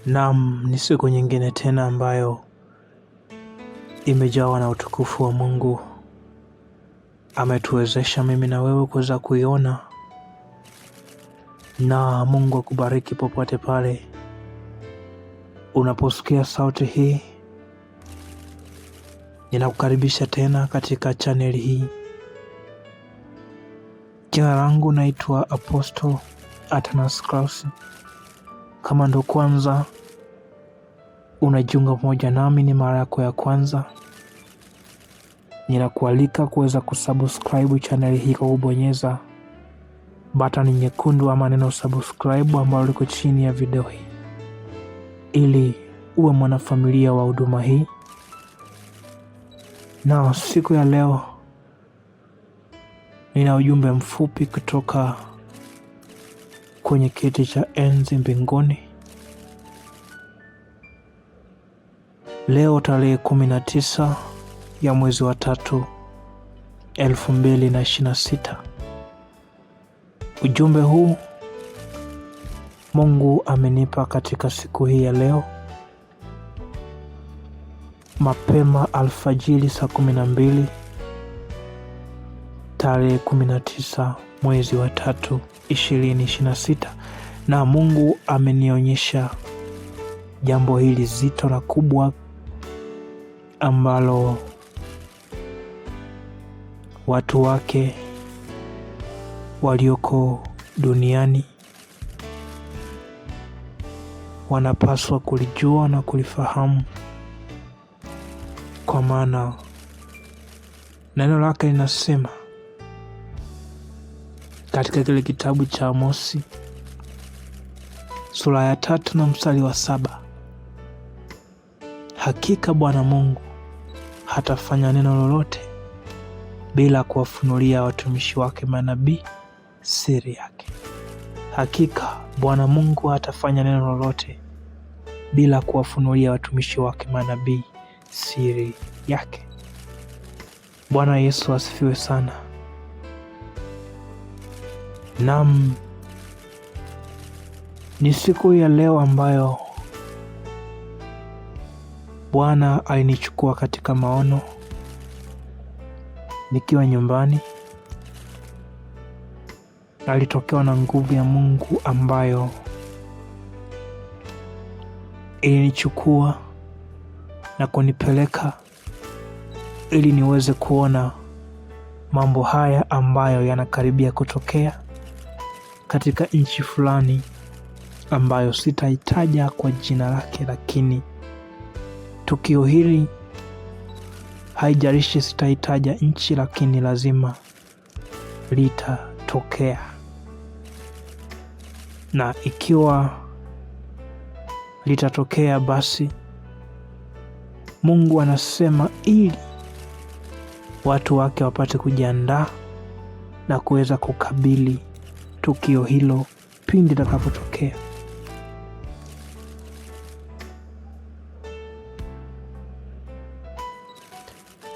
Naam, ni siku nyingine tena ambayo imejawa na utukufu wa Mungu. Ametuwezesha mimi na wewe kuweza kuiona, na Mungu akubariki popote pale unaposikia sauti hii. Ninakukaribisha tena katika chaneli hii. Jina langu naitwa Apostle Atanas Claus. Kama ndo kwanza unajiunga pamoja nami, ni mara yako ya kwanza, ninakualika kuweza kusubscribe channel hii kwa kubonyeza button nyekundu ama neno subscribe ambalo liko chini ya video hii, ili uwe mwanafamilia wa huduma hii. Na siku ya leo nina ujumbe mfupi kutoka kwenye kiti cha enzi mbinguni. Leo tarehe 19 ya mwezi wa 3 2026. Ujumbe huu Mungu amenipa katika siku hii ya leo mapema alfajiri saa 12 tarehe 19 mwezi wa 3 2026, na Mungu amenionyesha jambo hili zito na kubwa ambalo watu wake walioko duniani wanapaswa kulijua na kulifahamu, kwa maana neno lake linasema katika kile kitabu cha Amosi sura ya 3 na mstari wa 7, hakika Bwana Mungu hatafanya neno lolote bila kuwafunulia watumishi wake manabii siri yake. Hakika Bwana Mungu hatafanya neno lolote bila kuwafunulia watumishi wake manabii siri yake. Bwana Yesu asifiwe sana. Naam, ni siku ya leo ambayo Bwana alinichukua katika maono nikiwa nyumbani. Alitokewa na nguvu ya Mungu ambayo ilinichukua na kunipeleka ili niweze kuona mambo haya ambayo yanakaribia kutokea katika nchi fulani ambayo sitaitaja kwa jina lake, lakini tukio hili, haijalishi sitaitaja nchi, lakini lazima litatokea. Na ikiwa litatokea, basi Mungu anasema ili watu wake wapate kujiandaa na kuweza kukabili tukio hilo pindi litakapotokea.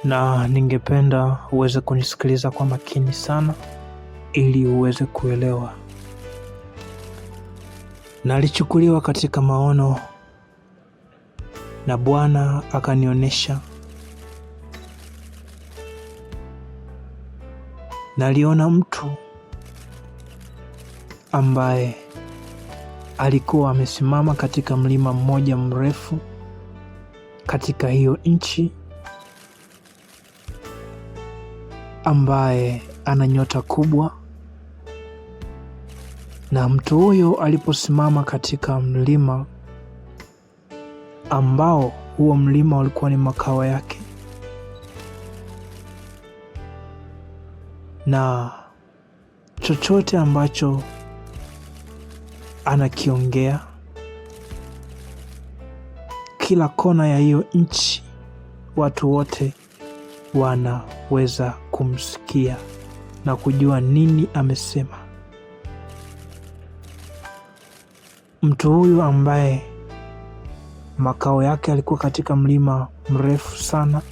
Na ningependa uweze kunisikiliza kwa makini sana ili uweze kuelewa. Nalichukuliwa katika maono na Bwana akanionyesha. Naliona mtu ambaye alikuwa amesimama katika mlima mmoja mrefu katika hiyo nchi, ambaye ana nyota kubwa. Na mtu huyo aliposimama katika mlima ambao huo mlima ulikuwa ni makao yake, na chochote ambacho anakiongea, kila kona ya hiyo nchi watu wote wanaweza kumsikia na kujua nini amesema. Mtu huyu ambaye makao yake alikuwa katika mlima mrefu sana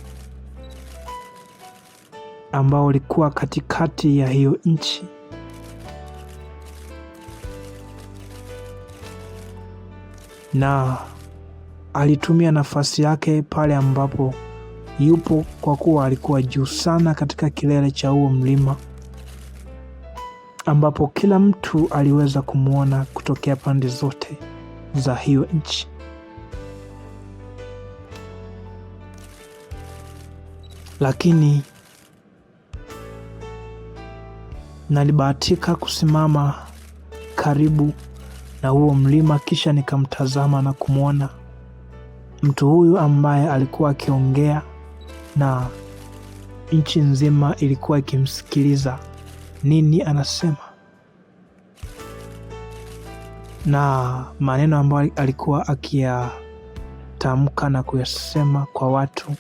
ambao ulikuwa katikati ya hiyo nchi, na alitumia nafasi yake pale ambapo yupo, kwa kuwa alikuwa juu sana katika kilele cha huo mlima, ambapo kila mtu aliweza kumwona kutokea pande zote za hiyo nchi. Lakini nalibahatika kusimama karibu na huo mlima, kisha nikamtazama na kumwona mtu huyu ambaye alikuwa akiongea na nchi nzima ilikuwa ikimsikiliza nini anasema, na maneno ambayo alikuwa akiyatamka na kuyasema kwa watu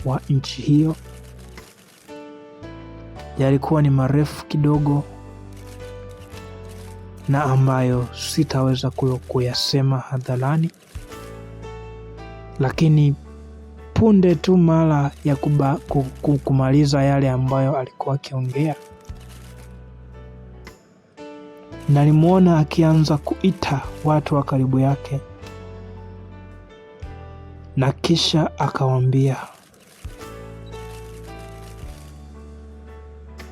wa nchi hiyo yalikuwa ni marefu kidogo, na ambayo sitaweza kuyasema hadharani. Lakini punde tu mara ya kumaliza yale ambayo alikuwa akiongea, nalimwona akianza kuita watu wa karibu yake, na kisha akawaambia,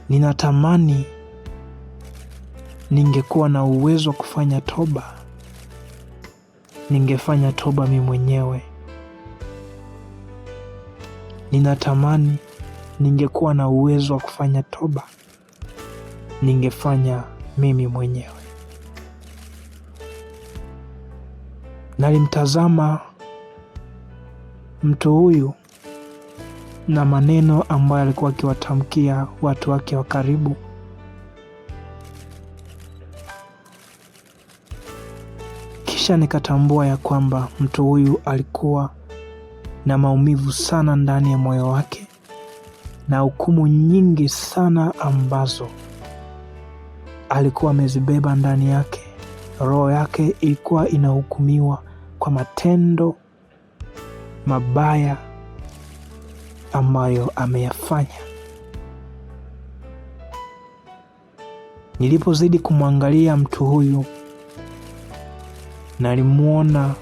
ninatamani ningekuwa na uwezo wa kufanya toba, ningefanya toba mimi mwenyewe. Ninatamani ningekuwa na uwezo wa kufanya toba, ningefanya mimi mwenyewe. Nalimtazama mtu huyu na maneno ambayo alikuwa akiwatamkia watu wake wa karibu. Kisha nikatambua ya kwamba mtu huyu alikuwa na maumivu sana ndani ya moyo wake, na hukumu nyingi sana ambazo alikuwa amezibeba ndani yake. Roho yake ilikuwa inahukumiwa kwa matendo mabaya ambayo ameyafanya. Nilipozidi kumwangalia mtu huyu, nalimwona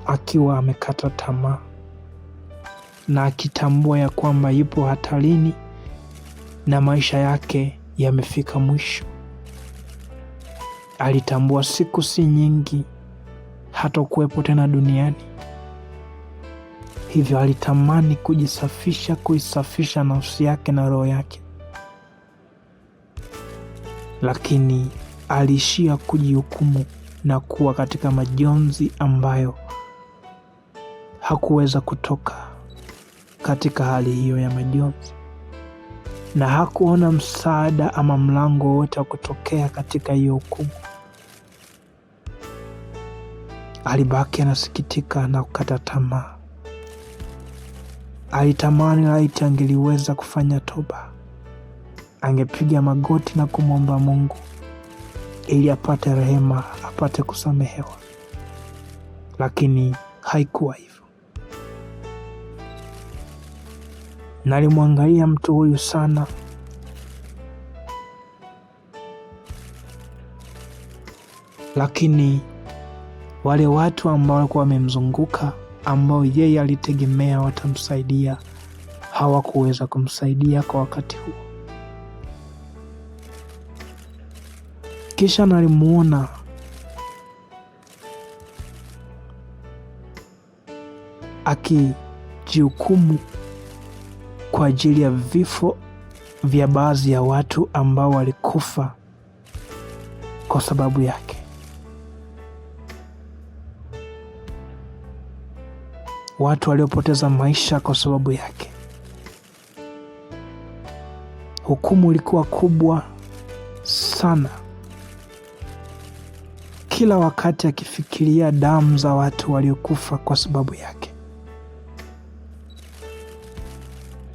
akiwa amekata tamaa na akitambua ya kwamba yupo hatarini na maisha yake yamefika mwisho. Alitambua siku si nyingi hatakuwepo tena duniani, hivyo alitamani kujisafisha, kuisafisha nafsi yake na roho yake, lakini aliishia kujihukumu na kuwa katika majonzi ambayo hakuweza kutoka katika hali hiyo ya majonzi, na hakuona msaada ama mlango wote wa kutokea katika hiyo hukumu. Alibaki anasikitika na kukata tamaa. Alitamani laiti angeliweza kufanya toba, angepiga magoti na kumwomba Mungu ili apate rehema, apate kusamehewa, lakini haikuwa hivyo. Nalimwangalia mtu huyu sana, lakini wale watu ambao walikuwa wamemzunguka, ambao yeye alitegemea watamsaidia, hawakuweza kumsaidia kwa wakati huo. Kisha nalimuona akijihukumu kwa ajili ya vifo vya baadhi ya watu ambao walikufa kwa sababu yake. Watu waliopoteza maisha kwa sababu yake. Hukumu ilikuwa kubwa sana. Kila wakati akifikiria damu za watu waliokufa kwa sababu yake.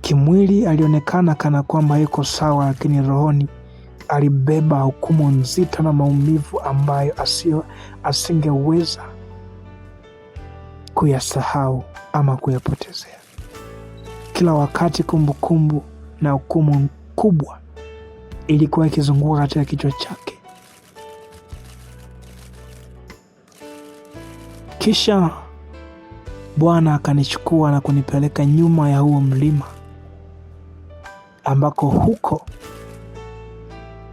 Kimwili alionekana kana kwamba yuko sawa, lakini rohoni alibeba hukumu nzito na maumivu ambayo asingeweza kuyasahau ama kuyapotezea. Kila wakati kumbukumbu na hukumu kubwa ilikuwa ikizunguka katika kichwa chake. Kisha Bwana akanichukua na kunipeleka nyuma ya huo mlima, ambako huko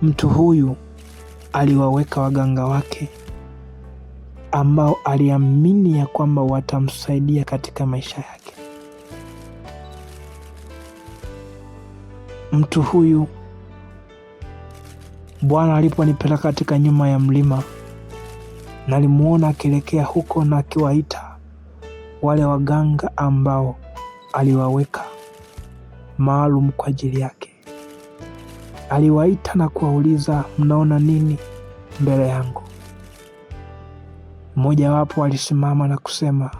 mtu huyu aliwaweka waganga wake ambao aliamini ya kwamba watamsaidia katika maisha yake. Mtu huyu Bwana aliponipeleka katika nyuma ya mlima, nalimuona akielekea huko na akiwaita wale waganga ambao aliwaweka maalum kwa ajili yake. Aliwaita na kuwauliza, mnaona nini mbele yangu? Mmoja wapo alisimama na kusema,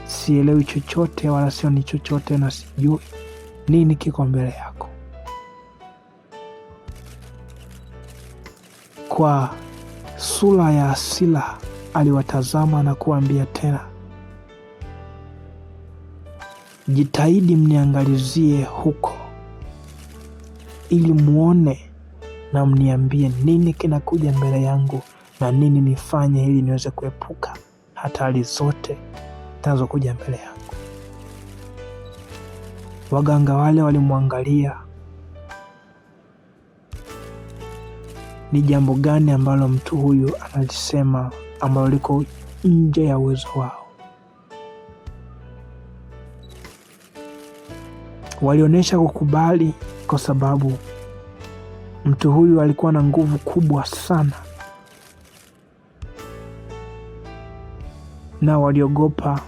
sielewi chochote wala sioni chochote na sijui nini kiko mbele yako. Kwa sura ya hasira aliwatazama na kuambia tena, jitahidi mniangalizie huko ili muone na mniambie nini kinakuja mbele yangu na nini nifanye ili niweze kuepuka hatari zote zinazokuja mbele yangu. Waganga wale walimwangalia, ni jambo gani ambalo mtu huyu analisema ambalo liko nje ya uwezo wao. Walionyesha kukubali kwa sababu mtu huyu alikuwa na nguvu kubwa sana, na waliogopa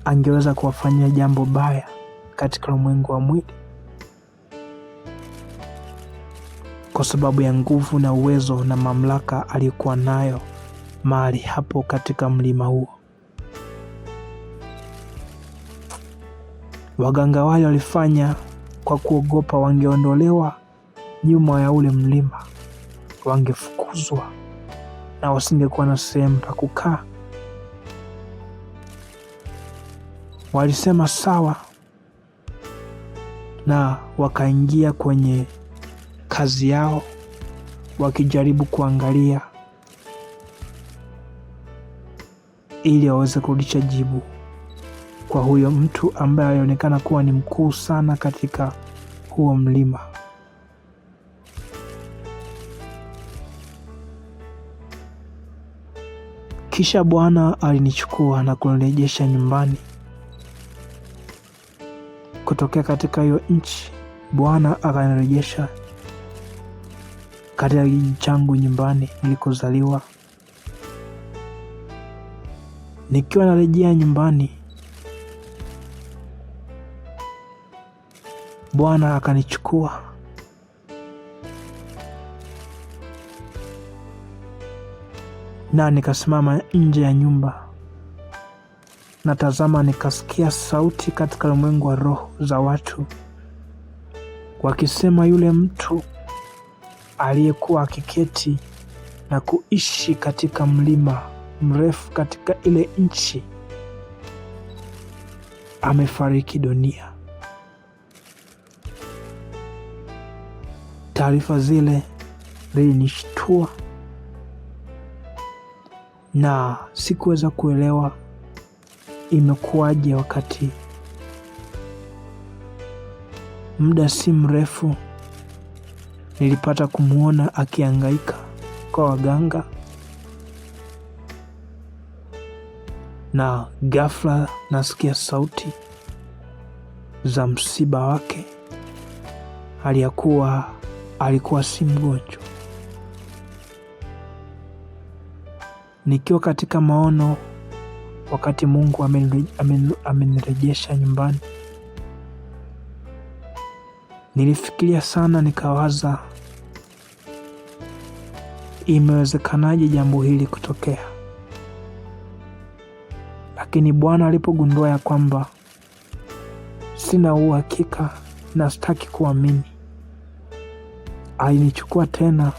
angeweza kuwafanyia jambo baya katika ulimwengu wa mwili, kwa sababu ya nguvu na uwezo na mamlaka aliyokuwa nayo mahali hapo katika mlima huo. Waganga wale walifanya kwa kuogopa wangeondolewa nyuma ya ule mlima, wangefukuzwa na wasingekuwa na sehemu pa kukaa. Walisema sawa, na wakaingia kwenye kazi yao wakijaribu kuangalia ili waweze kurudisha jibu kwa huyo mtu ambaye alionekana kuwa ni mkuu sana katika huo mlima. Kisha Bwana alinichukua na kunirejesha nyumbani kutokea katika hiyo nchi. Bwana akanirejesha katika kijiji changu nyumbani nilikozaliwa. Nikiwa narejea nyumbani, Bwana akanichukua na nikasimama nje ya nyumba. Natazama, nikasikia sauti katika ulimwengu wa roho za watu wakisema, yule mtu aliyekuwa akiketi na kuishi katika mlima mrefu katika ile nchi amefariki dunia. Taarifa zile zilinishtua na sikuweza kuelewa imekuwaje, wakati muda si mrefu nilipata kumwona akihangaika kwa waganga, na ghafla nasikia sauti za msiba wake. Alikuwa si mgonjwa. Nikiwa katika maono, wakati Mungu amenirejesha nyumbani, nilifikiria sana, nikawaza imewezekanaje jambo hili kutokea. Lakini Bwana alipogundua ya kwamba sina uhakika na sitaki kuamini, alinichukua tena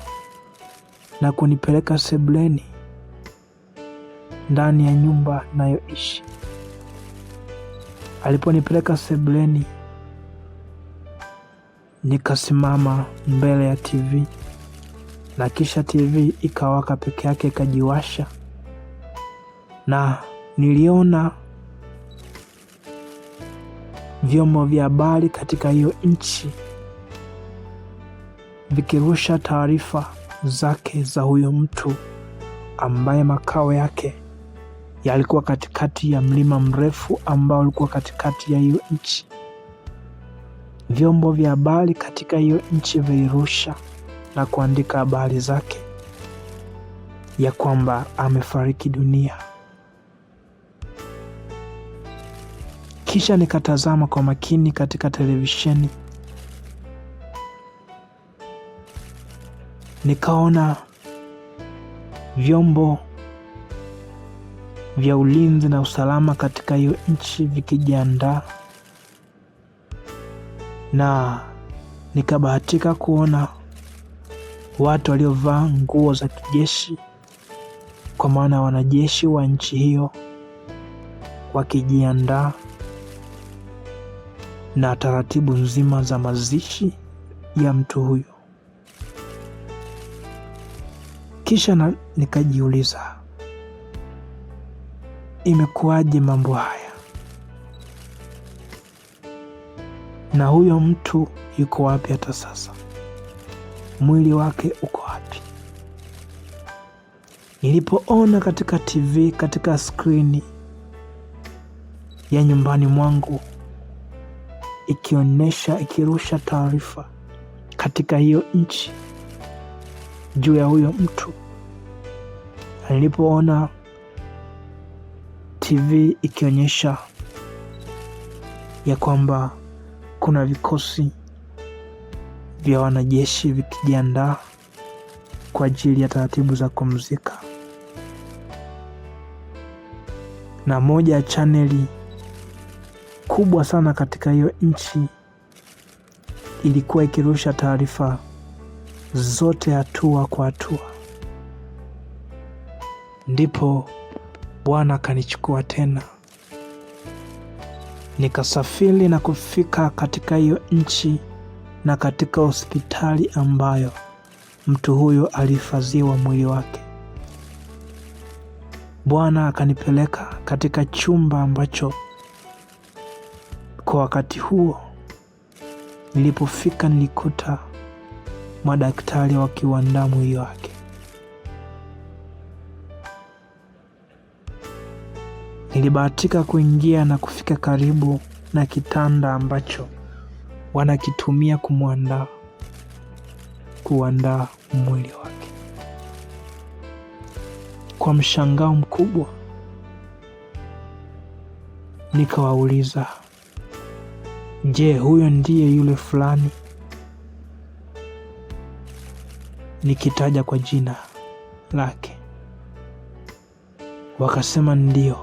na kunipeleka sebuleni ndani ya nyumba nayoishi. Aliponipeleka sebuleni, nikasimama mbele ya TV na kisha TV ikawaka peke yake, ikajiwasha na niliona vyombo vya habari katika hiyo nchi vikirusha taarifa zake za huyo mtu ambaye makao yake yalikuwa katikati ya mlima mrefu ambao ulikuwa katikati ya hiyo nchi. Vyombo vya habari katika hiyo nchi vilirusha na kuandika habari zake ya kwamba amefariki dunia. Kisha nikatazama kwa makini katika televisheni, nikaona vyombo vya ulinzi na usalama katika hiyo nchi vikijiandaa, na nikabahatika kuona watu waliovaa nguo za kijeshi, kwa maana wanajeshi wa nchi hiyo, wakijiandaa na taratibu nzima za mazishi ya mtu huyo. Kisha nikajiuliza, imekuwaje mambo haya? Na huyo mtu yuko wapi hata sasa? Mwili wake uko wapi? Nilipoona katika TV, katika skrini ya nyumbani mwangu ikirusha taarifa katika hiyo nchi juu ya huyo mtu, nilipoona TV ikionyesha ya kwamba kuna vikosi vya wanajeshi vikijiandaa kwa ajili ya taratibu za kumzika, na moja ya chaneli kubwa sana katika hiyo nchi ilikuwa ikirusha taarifa zote hatua kwa hatua, ndipo Bwana akanichukua tena, nikasafiri na kufika katika hiyo nchi na katika hospitali ambayo mtu huyo alihifadhiwa mwili wake. Bwana akanipeleka katika chumba ambacho kwa wakati huo nilipofika nilikuta madaktari wakiuandaa mwili wake. Nilibahatika kuingia na kufika karibu na kitanda ambacho wanakitumia kuandaa mwili wake. Kwa mshangao mkubwa nikawauliza, je, huyo ndiye yule fulani? Nikitaja kwa jina lake. Wakasema ndio.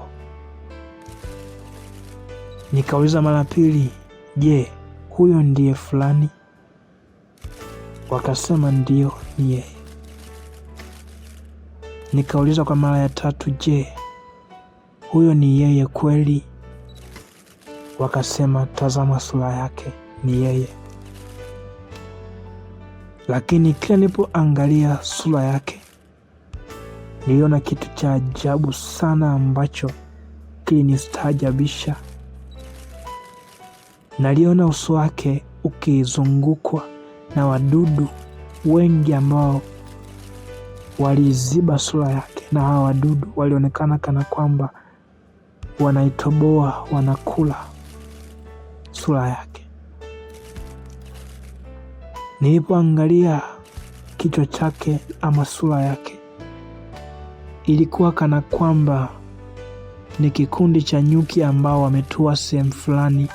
Nikauliza mara pili, je, huyo ndiye fulani? Wakasema ndio, ni yeye. Nikauliza kwa mara ya tatu, je, huyo ni yeye kweli? Wakasema, tazama sura yake, ni yeye. Lakini kila nilipoangalia sura yake niliona kitu cha ajabu sana ambacho kilinistaajabisha. Naliona uso wake ukizungukwa na wadudu wengi ambao waliziba sura yake, na hawa wadudu walionekana kana kwamba wanaitoboa, wanakula sura yake. Nilipoangalia kichwa chake ama sura yake, ilikuwa kana kwamba ni kikundi cha nyuki ambao wametua sehemu fulani,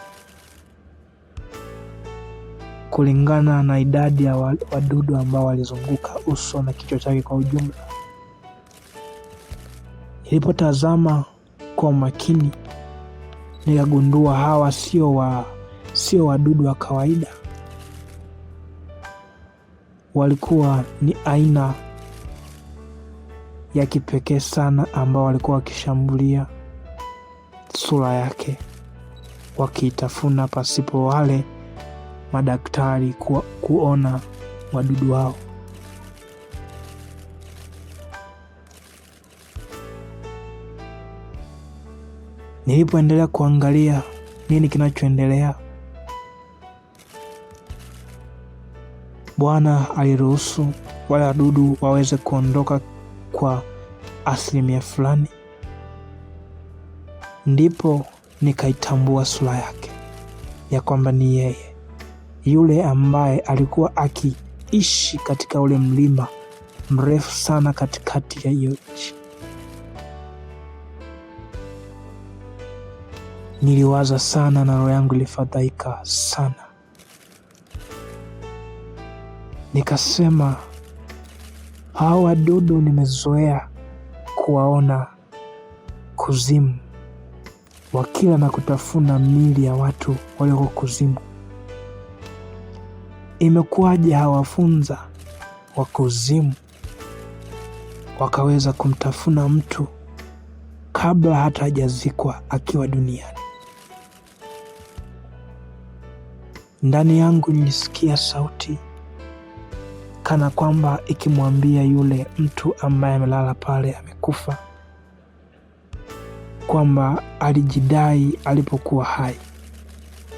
kulingana na idadi ya wadudu ambao walizunguka uso na kichwa chake kwa ujumla. Nilipotazama kwa makini, nikagundua hawa sio wadudu wa kawaida. Walikuwa ni aina ya kipekee sana ambao walikuwa wakishambulia sura yake, wakiitafuna pasipo wale madaktari kuona wadudu hao. Nilipoendelea kuangalia nini kinachoendelea, Bwana aliruhusu wale wadudu waweze kuondoka kwa asilimia fulani. Ndipo nikaitambua sura yake ya kwamba ni yeye, yule ambaye alikuwa akiishi katika ule mlima mrefu sana katikati ya hiyo nchi. Niliwaza sana na roho yangu ilifadhaika sana. Nikasema, hawa wadudu nimezoea kuwaona kuzimu wakila na kutafuna miili ya watu walioko kuzimu. Imekuwaje hawafunza wa kuzimu wakaweza kumtafuna mtu kabla hata hajazikwa akiwa duniani? Ndani yangu nilisikia sauti kana kwamba ikimwambia yule mtu ambaye amelala pale amekufa, kwamba alijidai alipokuwa hai,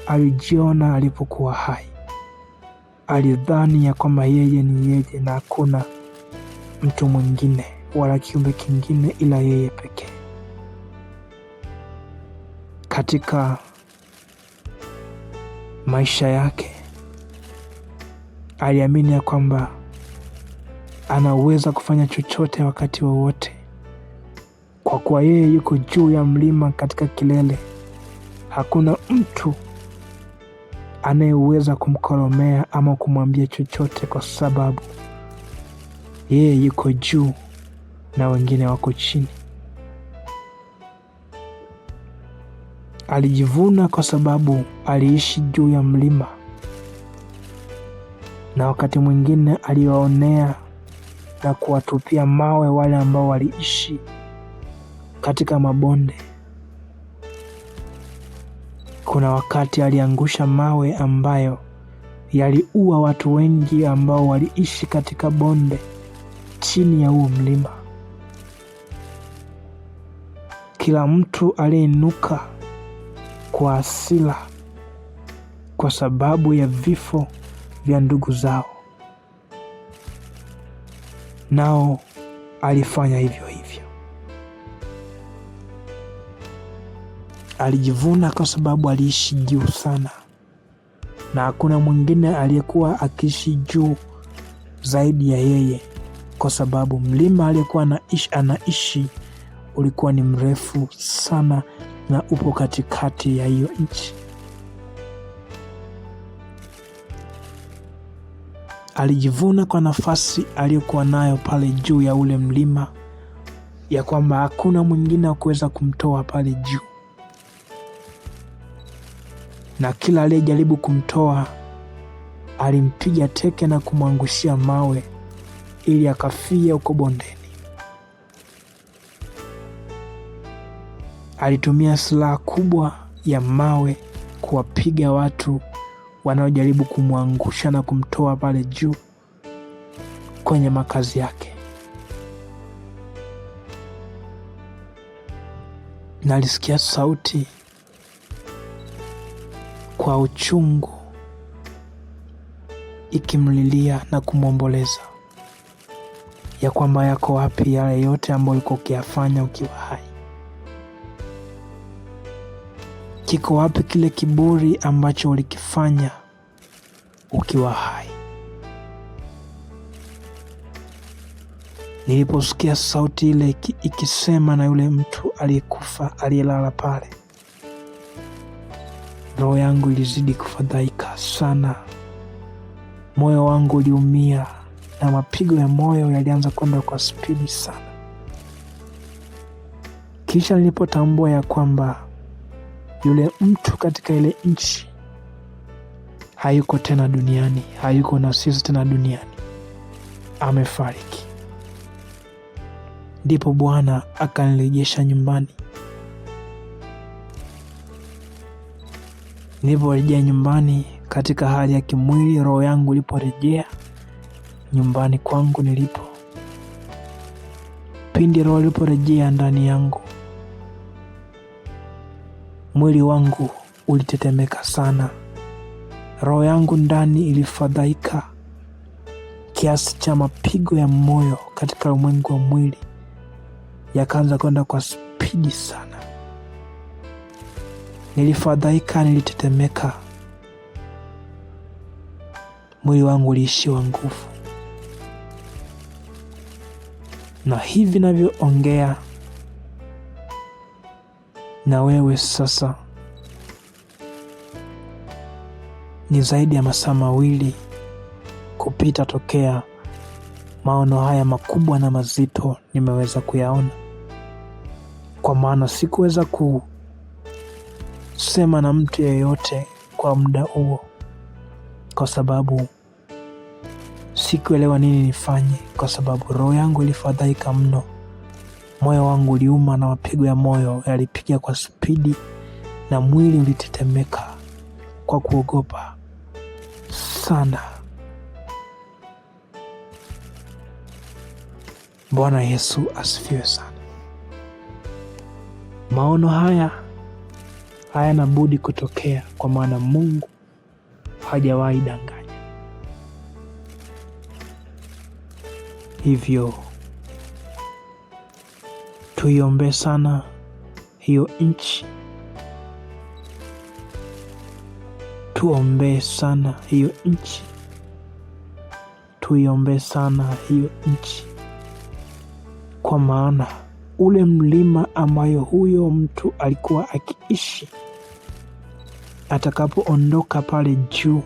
alijiona alipokuwa hai, alidhani ya kwamba yeye ni yeye na hakuna mtu mwingine wala kiumbe kingine ila yeye pekee. Katika maisha yake aliamini ya kwamba anaweza kufanya chochote wakati wowote, kwa kuwa yeye yuko juu ya mlima katika kilele. Hakuna mtu anayeweza kumkoromea ama kumwambia chochote, kwa sababu yeye yuko juu na wengine wako chini. Alijivuna kwa sababu aliishi juu ya mlima, na wakati mwingine aliwaonea na kuwatupia mawe wale ambao waliishi katika mabonde. Kuna wakati aliangusha mawe ambayo yaliua watu wengi ambao waliishi katika bonde chini ya huo mlima. Kila mtu aliyeinuka kwa hasira kwa sababu ya vifo vya ndugu zao, nao alifanya hivyo hivyo. Alijivuna kwa sababu aliishi juu sana, na hakuna mwingine aliyekuwa akiishi juu zaidi ya yeye, kwa sababu mlima aliyekuwa anaishi ulikuwa ni mrefu sana na upo katikati ya hiyo nchi. Alijivuna kwa nafasi aliyokuwa nayo pale juu ya ule mlima, ya kwamba hakuna mwingine wa kuweza kumtoa pale juu, na kila aliyejaribu kumtoa alimpiga teke na kumwangushia mawe ili akafia huko bondeni. Alitumia silaha kubwa ya mawe kuwapiga watu wanaojaribu kumwangusha na kumtoa pale juu kwenye makazi yake. Na alisikia sauti kwa uchungu ikimlilia na kumwomboleza ya kwamba yako wapi yale yote ambayo ulikuwa ukiyafanya ukiwa hai? Kiko wapi kile kiburi ambacho ulikifanya ukiwa hai? Niliposikia sauti ile ikisema na yule mtu aliyekufa aliyelala pale, roho yangu ilizidi kufadhaika sana. Moyo wangu uliumia na mapigo ya moyo yalianza kwenda kwa spidi sana. Kisha nilipotambua ya kwamba yule mtu katika ile nchi hayuko tena duniani, hayuko na sisi tena duniani, amefariki, ndipo Bwana akanirejesha nyumbani. Niliporejea nyumbani katika hali ya kimwili, roho yangu iliporejea nyumbani kwangu nilipo, pindi roho iliporejea ndani yangu, Mwili wangu ulitetemeka sana, roho yangu ndani ilifadhaika kiasi cha mapigo ya moyo katika ulimwengu wa mwili yakaanza kwenda kwa spidi sana. Nilifadhaika, nilitetemeka, mwili wangu uliishiwa nguvu. Na hivi navyoongea na wewe sasa, ni zaidi ya masaa 2 kupita tokea maono haya makubwa na mazito nimeweza kuyaona. Kwa maana sikuweza kusema na mtu yeyote kwa muda huo, kwa sababu sikuelewa nini nifanye, kwa sababu roho yangu ilifadhaika mno. Moyo wangu uliuma na mapigo ya moyo yalipiga kwa spidi na mwili ulitetemeka kwa kuogopa sana. Bwana Yesu asifiwe sana. Maono haya hayana budi kutokea, kwa maana Mungu hajawahi danganya. Hivyo tuiombee sana hiyo nchi, tuombee sana hiyo nchi, tuiombee sana hiyo nchi, kwa maana ule mlima ambayo huyo mtu alikuwa akiishi, atakapoondoka pale juu,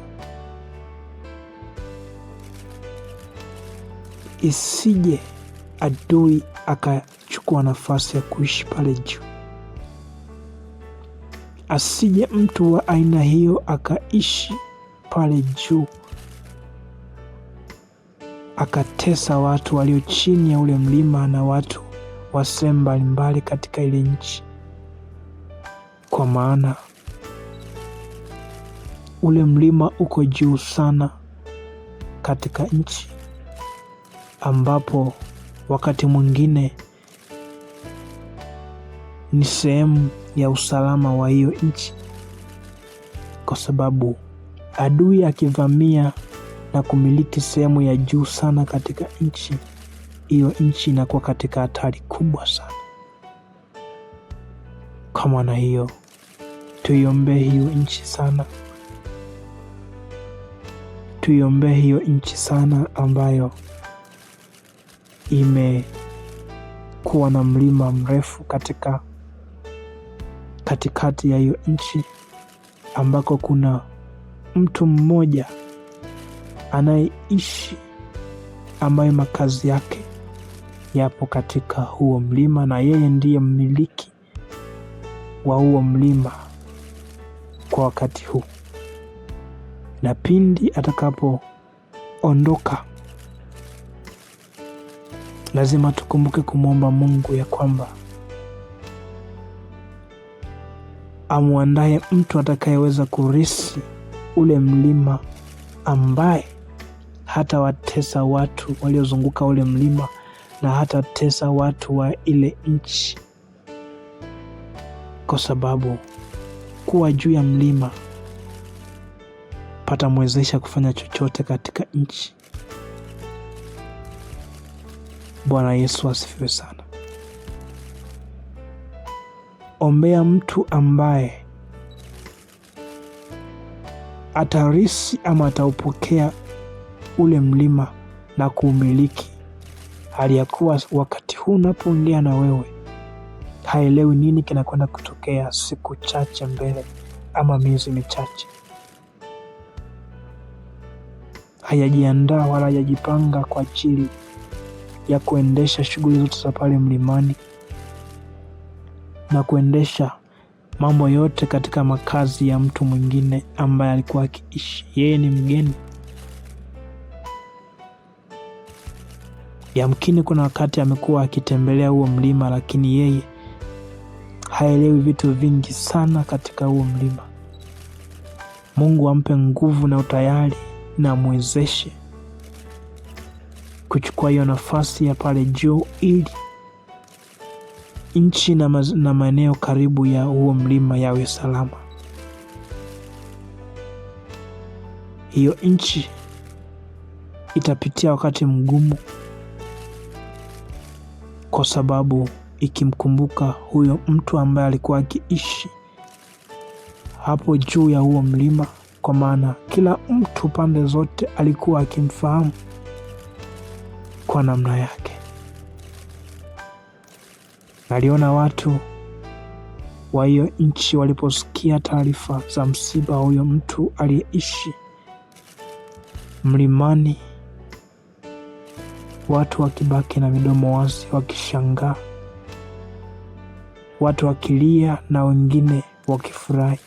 isije adui akachukua nafasi ya kuishi pale juu. Asije mtu wa aina hiyo akaishi pale juu, akatesa watu walio chini ya ule mlima na watu wa sehemu mbalimbali katika ile nchi, kwa maana ule mlima uko juu sana katika nchi, ambapo wakati mwingine ni sehemu ya usalama wa hiyo nchi, kwa sababu adui akivamia na kumiliki sehemu ya juu sana katika nchi, hiyo nchi inakuwa katika hatari kubwa sana. Kwa maana hiyo, tuiombee hiyo nchi sana, tuiombee hiyo nchi sana, ambayo imekuwa na mlima mrefu katikati ya hiyo nchi, ambako kuna mtu mmoja anayeishi, ambaye makazi yake yapo katika huo mlima, na yeye ndiye mmiliki wa huo mlima kwa wakati huu. Na pindi atakapoondoka, lazima tukumbuke kumwomba Mungu ya kwamba amuandaye mtu atakayeweza kurisi ule mlima, ambaye hata watesa watu waliozunguka ule mlima na hata tesa watu wa ile nchi, kwa sababu kuwa juu ya mlima patamwezesha kufanya chochote katika nchi. Bwana Yesu asifiwe sana. Ombea mtu ambaye atarisi ama ataupokea ule mlima na kuumiliki, hali ya kuwa wakati huu unapoongea na wewe haelewi nini kinakwenda kutokea siku chache mbele ama miezi michache. Hajajiandaa wala hajajipanga kwa ajili ya kuendesha shughuli zote za pale mlimani na kuendesha mambo yote katika makazi ya mtu mwingine ambaye alikuwa akiishi. Yeye ni mgeni. Yamkini kuna wakati amekuwa akitembelea huo mlima, lakini yeye haelewi vitu vingi sana katika huo mlima. Mungu ampe nguvu na utayari na amwezeshe kuchukua hiyo nafasi ya pale juu, ili nchi na maeneo karibu ya huo mlima yawe salama. Hiyo nchi itapitia wakati mgumu, kwa sababu ikimkumbuka huyo mtu ambaye alikuwa akiishi hapo juu ya huo mlima, kwa maana kila mtu pande zote alikuwa akimfahamu kwa namna yake. Naliona watu wa hiyo nchi waliposikia taarifa za msiba huyo mtu aliyeishi mlimani, watu wakibaki na midomo wazi wakishangaa, watu wakilia na wengine wakifurahi,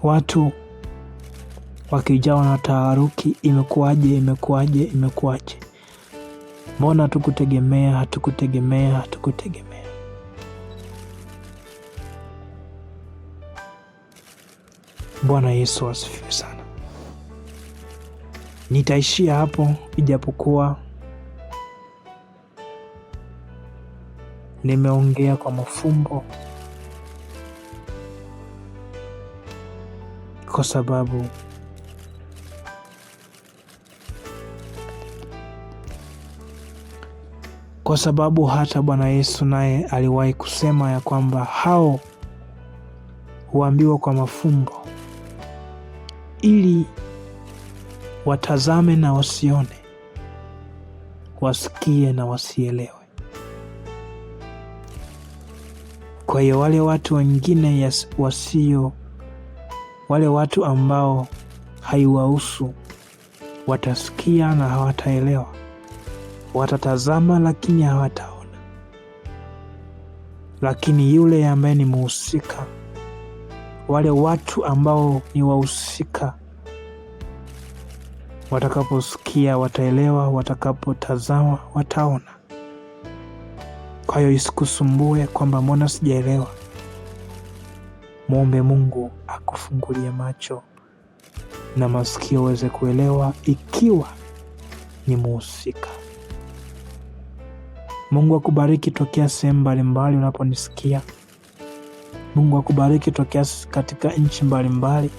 watu wakijawa na taharuki. Imekuwaje? Mbona hatukutegemea? Bwana Yesu asifiwe sana. Nitaishia hapo, ijapokuwa nimeongea kwa mafumbo, kwa sababu hata Bwana Yesu naye aliwahi kusema ya kwamba hao huambiwa kwa mafumbo ili watazame na wasione, wasikie na wasielewe. Kwa hiyo wale watu wengine wale watu ambao haiwahusu watasikia na hawataelewa, watatazama lakini hawataona. Lakini yule ambaye ni muhusika, wale watu ambao ni wahusika, watakaposikia wataelewa, watakapotazama wataona. Kwa hiyo isikusumbue kwamba mbona sijaelewa. Muombe Mungu akufungulie macho na masikio uweze kuelewa, ikiwa ni muhusika. Mungu akubariki tokea sehemu mbalimbali unaponisikia. Mungu akubariki tokea katika nchi mbalimbali.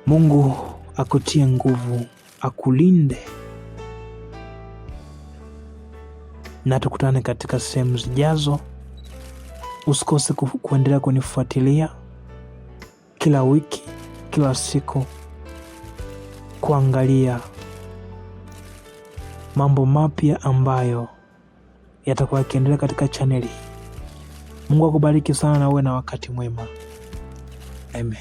Mungu akutie nguvu, akulinde, na tukutane katika sehemu zijazo. Usikose kuendelea kunifuatilia kila wiki, kila siku, kuangalia mambo mapya ambayo yatakuwa yakiendelea katika chaneli hii. Mungu akubariki sana na uwe na wakati mwema. Amen.